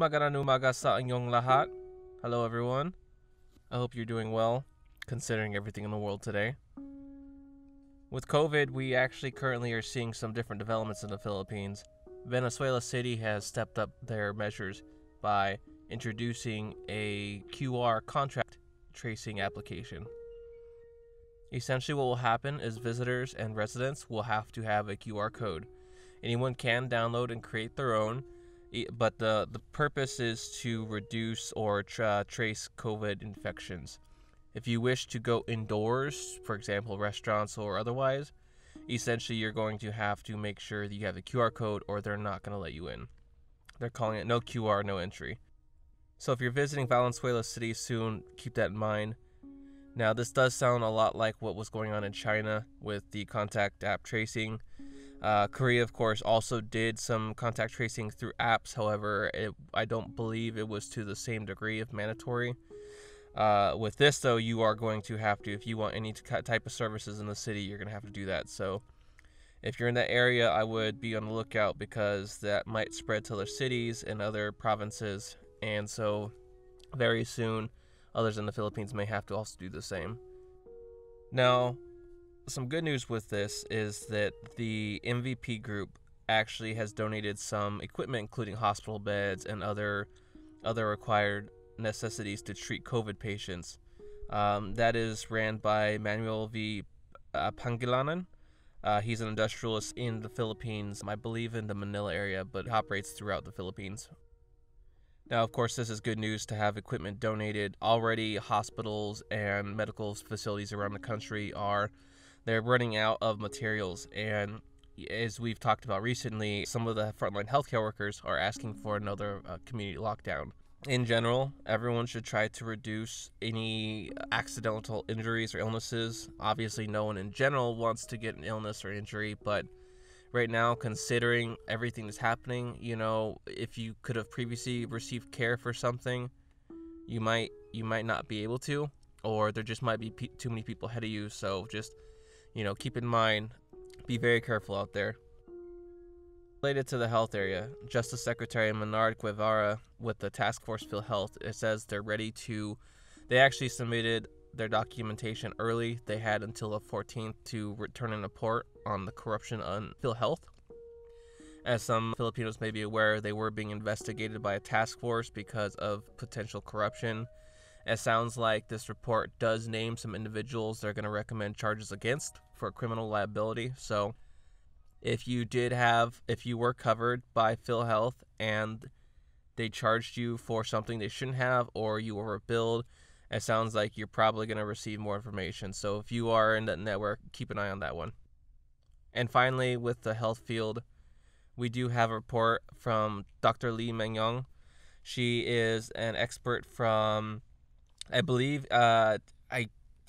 Magandang umaga sa inyong lahat. Hello everyone. I hope you're doing well, considering everything in the world today. With COVID, we actually currently are seeing some different developments in the Philippines. Venezuela City has stepped up their measures by introducing a QR contract tracing application. Essentially, what will happen is visitors and residents will have to have a QR code. Anyone can download and create their own, but the purpose is to reduce or trace COVID infections. If you wish to go indoors, for example, restaurants or otherwise, essentially you're going to have to make sure that you have a QR code or they're not going to let you in. They're calling it no QR, no entry. So if you're visiting Valenzuela City soon, keep that in mind. Now, this does sound a lot like what was going on in China with the contact app tracing. Korea, of course, also did some contact tracing through apps. However, I don't believe it was to the same degree of mandatory. With this, though, you are going to have to, if you want any type of services in the city, you're going to have to do that. So if you're in that area, I would be on the lookout because that might spread to other cities and other provinces. And so very soon, others in the Philippines may have to also do the same. Now, some good news with this is that the MVP group actually has donated some equipment, including hospital beds and other required necessities to treat COVID patients. That is ran by Manuel V. Pangilinan. He's an industrialist in the Philippines, I believe in the Manila area, but operates throughout the Philippines. Now, of course, this is good news to have equipment donated. Already, hospitals and medical facilities around the country they're running out of materials. And as we've talked about recently, some of the frontline healthcare workers are asking for another community lockdown. In general, everyone should try to reduce any accidental injuries or illnesses. Obviously, no one in general wants to get an illness or injury, but right now, considering everything that's happening, if you could have previously received care for something, you might not be able to, or there just might be too many people ahead of you. So just, keep in mind, be very careful out there. Related to the health area, Justice Secretary Menard Guevara with the Task Force PhilHealth, it says they actually submitted their documentation early. They had until the 14th to return a report on the corruption on PhilHealth. As some Filipinos may be aware, they were being investigated by a task force because of potential corruption. It sounds like this report does name some individuals they're going to recommend charges against for criminal liability. So if you were covered by PhilHealth and they charged you for something they shouldn't have, or you were billed, it sounds like you're probably going to receive more information. So if you are in that network, keep an eye on that one. And finally, with the health field, we do have a report from Dr. Lee Mengyong. She is an expert from, I believe, I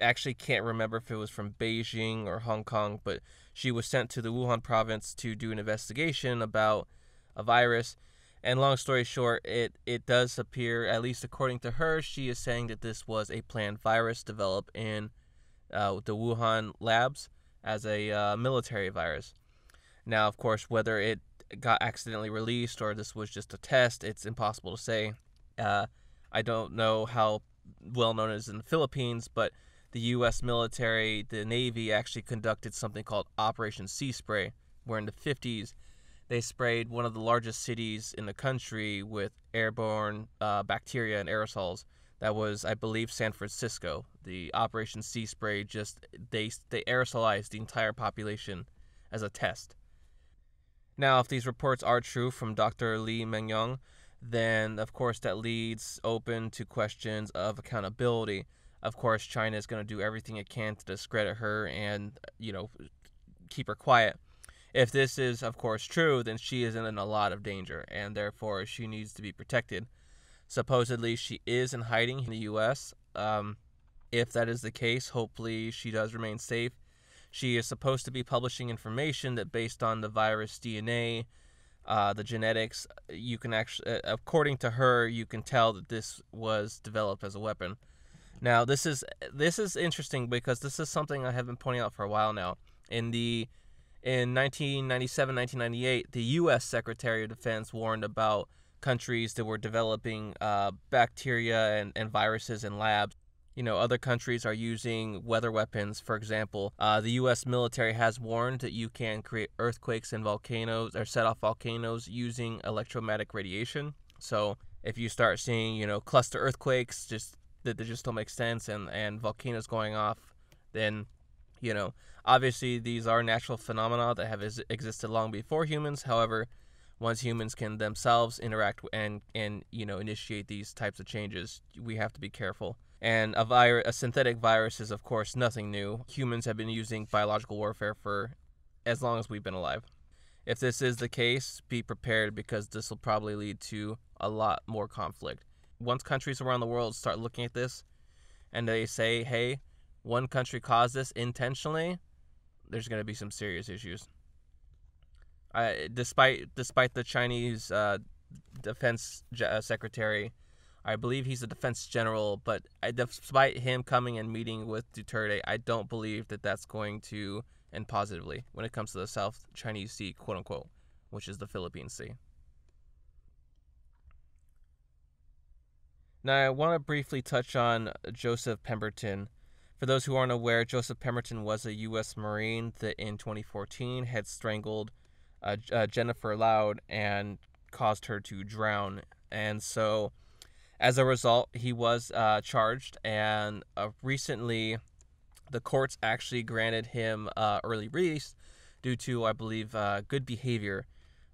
actually can't remember if it was from Beijing or Hong Kong, but she was sent to the Wuhan province to do an investigation about a virus. And long story short, it does appear, at least according to her, she is saying that this was a planned virus developed in the Wuhan labs as a military virus. Now, of course, whether it got accidentally released or this was just a test, it's impossible to say. I don't know how well known it is in the Philippines, but the U.S. military, the Navy, actually conducted something called Operation Sea Spray, where in the 50s, they sprayed one of the largest cities in the country with airborne bacteria and aerosols. That was, I believe, San Francisco. The Operation Sea Spray they aerosolized the entire population as a test. Now, if these reports are true from Dr. Lee Mengyong, then of course that leads open to questions of accountability. Of course, China is going to do everything it can to discredit her and, keep her quiet. If this is, of course, true, then she is in a lot of danger, and therefore she needs to be protected. Supposedly, she is in hiding in the U.S. If that is the case, hopefully she does remain safe. She is supposed to be publishing information that based on the virus DNA, the genetics, you can actually, according to her, you can tell that this was developed as a weapon. Now, this is interesting because this is something I have been pointing out for a while now. In 1997, 1998, the U.S. Secretary of Defense warned about countries that were developing bacteria and viruses in labs. Other countries are using weather weapons. For example, the U.S. military has warned that you can create earthquakes and volcanoes or set off volcanoes using electromagnetic radiation. So if you start seeing, cluster earthquakes that just don't make sense and volcanoes going off, then, obviously these are natural phenomena that have existed long before humans. However, once humans can themselves interact and initiate these types of changes, we have to be careful. And a synthetic virus is, of course, nothing new. Humans have been using biological warfare for as long as we've been alive. If this is the case, be prepared, because this will probably lead to a lot more conflict. Once countries around the world start looking at this and they say, hey, one country caused this intentionally, there's going to be some serious issues. Despite the Chinese defense secretary, I believe he's a defense general, but despite him coming and meeting with Duterte, I don't believe that that's going to end positively when it comes to the South Chinese Sea, quote unquote, which is the Philippine Sea. Now, I want to briefly touch on Joseph Pemberton. For those who aren't aware, Joseph Pemberton was a U.S. Marine that in 2014 had strangled Jennifer Loud and caused her to drown. And so, as a result, he was charged, and recently the courts actually granted him early release due to, I believe, good behavior,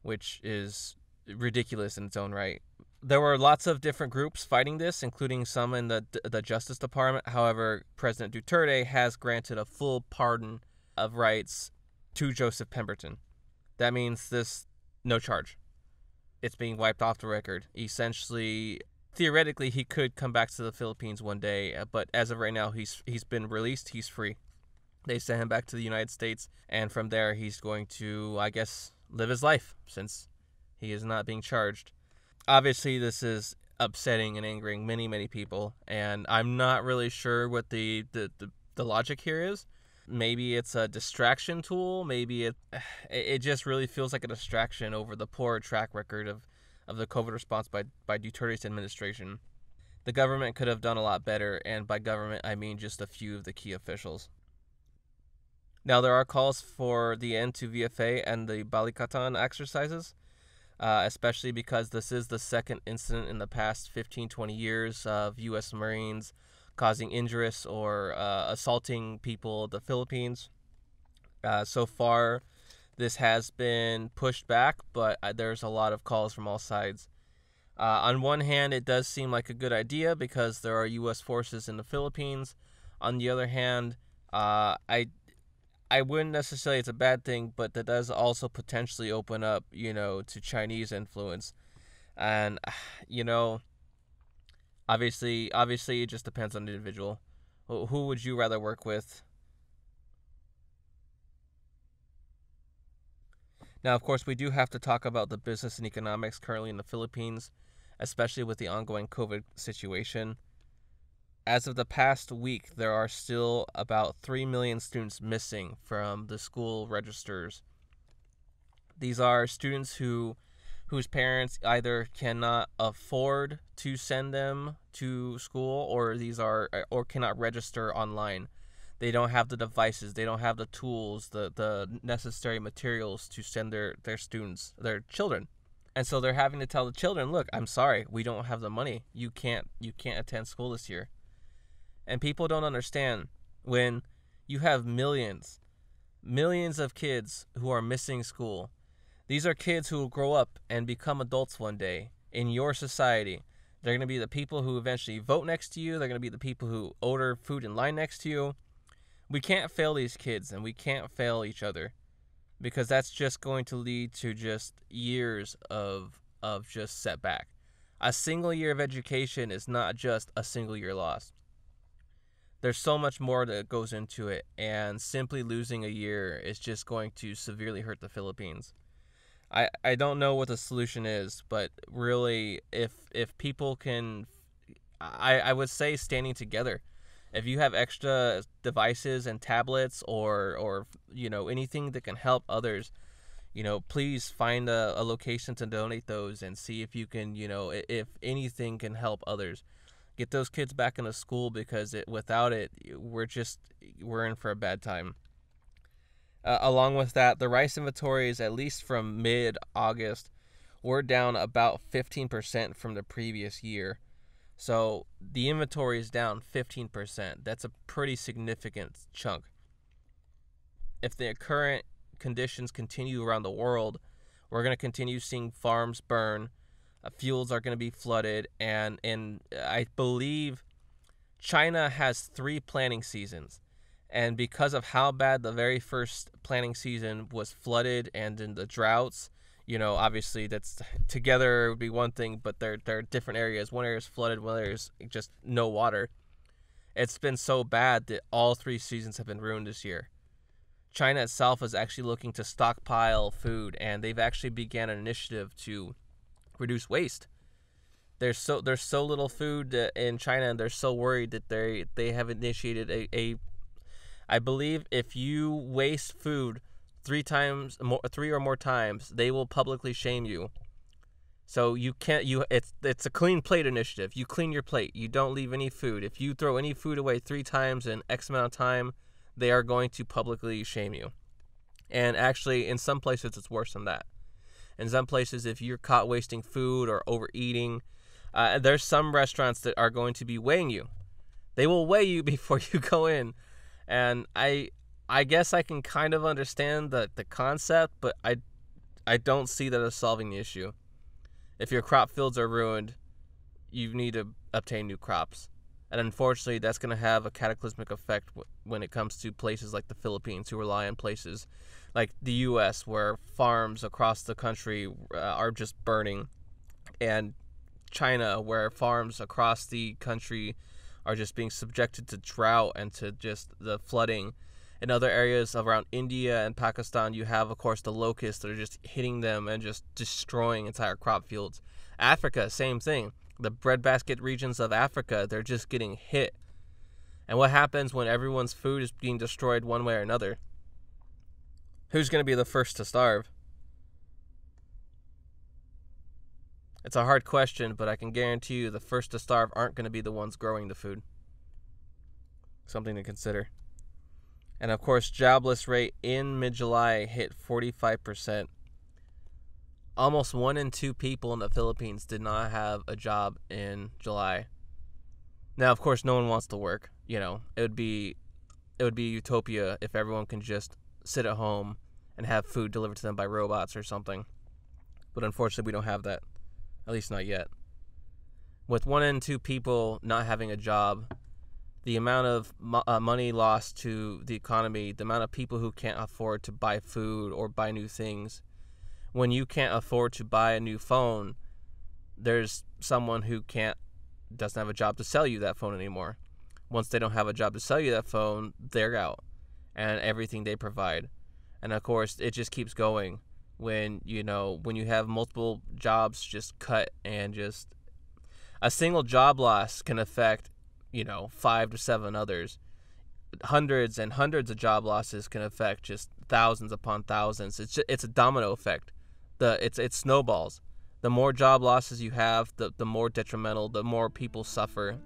which is ridiculous in its own right. There were lots of different groups fighting this, including some in the Justice Department. However, President Duterte has granted a full pardon of rights to Joseph Pemberton. That means no charge. It's being wiped off the record. Essentially, theoretically, he could come back to the Philippines one day, but as of right now, he's been released. He's free. They sent him back to the United States, and from there, he's going to, I guess, live his life since he is not being charged. Obviously, this is upsetting and angering many, many people, and I'm not really sure what the logic here is. Maybe it's a distraction tool. Maybe it just really feels like a distraction over the poor track record of the COVID response by Duterte's administration. The government could have done a lot better, and by government, I mean just a few of the key officials. Now, there are calls for the end to VFA and the Balikatan exercises, especially because this is the second incident in the past 15-20 years of U.S. Marines causing injuries or assaulting people in the Philippines. So far, this has been pushed back, but there's a lot of calls from all sides. On one hand, it does seem like a good idea because there are U.S. forces in the Philippines. On the other hand, I wouldn't necessarily say it's a bad thing, but that does also potentially open up, to Chinese influence. And, obviously it just depends on the individual. Who would you rather work with? Now, of course, we do have to talk about the business and economics currently in the Philippines, especially with the ongoing COVID situation. As of the past week, there are still about 3 million students missing from the school registers. These are students whose parents either cannot afford to send them to school, or cannot register online. They don't have the devices, they don't have the tools, the necessary materials to send their children. And so they're having to tell the children, look, I'm sorry, we don't have the money. You can't attend school this year. And people don't understand when you have millions of kids who are missing school. These are kids who will grow up and become adults one day in your society. They're going to be the people who eventually vote next to you. They're going to be the people who order food in line next to you. We can't fail these kids, and we can't fail each other, because that's just going to lead to just years of just setback. A single year of education is not just a single year lost. There's so much more that goes into it, and simply losing a year is just going to severely hurt the Philippines. I don't know what the solution is, but really, if people can, I would say standing together. If you have extra devices and tablets or anything that can help others, please find a location to donate those and see if you can, if anything can help others. Get those kids back into school, because without it, we're in for a bad time. Along with that, the rice inventories, at least from mid-August, were down about 15% from the previous year. So the inventory is down 15%. That's a pretty significant chunk. If the current conditions continue around the world, we're going to continue seeing farms burn, fields are going to be flooded, and I believe China has 3 planting seasons. And because of how bad the very first planting season was flooded and in the droughts, obviously that's together would be one thing, but they're different areas. One area is flooded, one area is just no water. It's been so bad that all 3 seasons have been ruined this year. China itself is actually looking to stockpile food, and they've actually began an initiative to reduce waste. There's so little food in China, and they're so worried that they have initiated I believe if you waste food 3 or more times, they will publicly shame you. So it's a clean plate initiative. You clean your plate. You don't leave any food. If you throw any food away 3 times in X amount of time, they are going to publicly shame you. And actually, in some places, it's worse than that. In some places, if you're caught wasting food or overeating, there's some restaurants that are going to be weighing you. They will weigh you before you go in. And I guess I can kind of understand the concept, but I don't see that as solving the issue. If your crop fields are ruined, you need to obtain new crops. And unfortunately, that's going to have a cataclysmic effect when it comes to places like the Philippines, who rely on places like the U.S., where farms across the country are just burning, and China, where farms across the country are just being subjected to drought and to just the flooding. In other areas around India and Pakistan, you have, of course, the locusts that are just hitting them and just destroying entire crop fields. Africa, same thing. The breadbasket regions of Africa, they're just getting hit. And what happens when everyone's food is being destroyed one way or another? Who's going to be the first to starve? It's a hard question, but I can guarantee you the first to starve aren't going to be the ones growing the food. Something to consider. And of course, jobless rate in mid-July hit 45%. Almost 1 in 2 people in the Philippines did not have a job in July. Now, of course, no one wants to work. It would be utopia if everyone can just sit at home and have food delivered to them by robots or something. But unfortunately, we don't have that. At least not yet. With 1 in 2 people not having a job, the amount of money lost to the economy, the amount of people who can't afford to buy food or buy new things. When you can't afford to buy a new phone, there's someone who doesn't have a job to sell you that phone anymore. Once they don't have a job to sell you that phone, they're out, and everything they provide. And of course, it just keeps going. When you have multiple jobs just cut, and just a single job loss can affect 5 to 7 others. Hundreds and hundreds of job losses can affect just thousands upon thousands. It's a domino effect. It snowballs. The more job losses you have, the more detrimental, the more people suffer,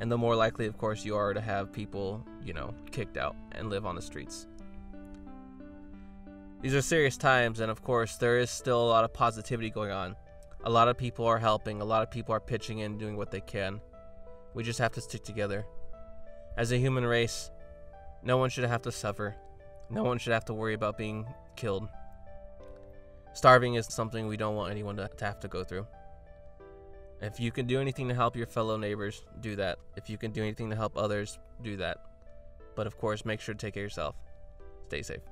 and the more likely, of course, you are to have people kicked out and live on the streets. These are serious times, and of course, there is still a lot of positivity going on. A lot of people are helping. A lot of people are pitching in, doing what they can. We just have to stick together. As a human race, no one should have to suffer. No one should have to worry about being killed. Starving is something we don't want anyone to have to go through. If you can do anything to help your fellow neighbors, do that. If you can do anything to help others, do that. But of course, make sure to take care of yourself. Stay safe.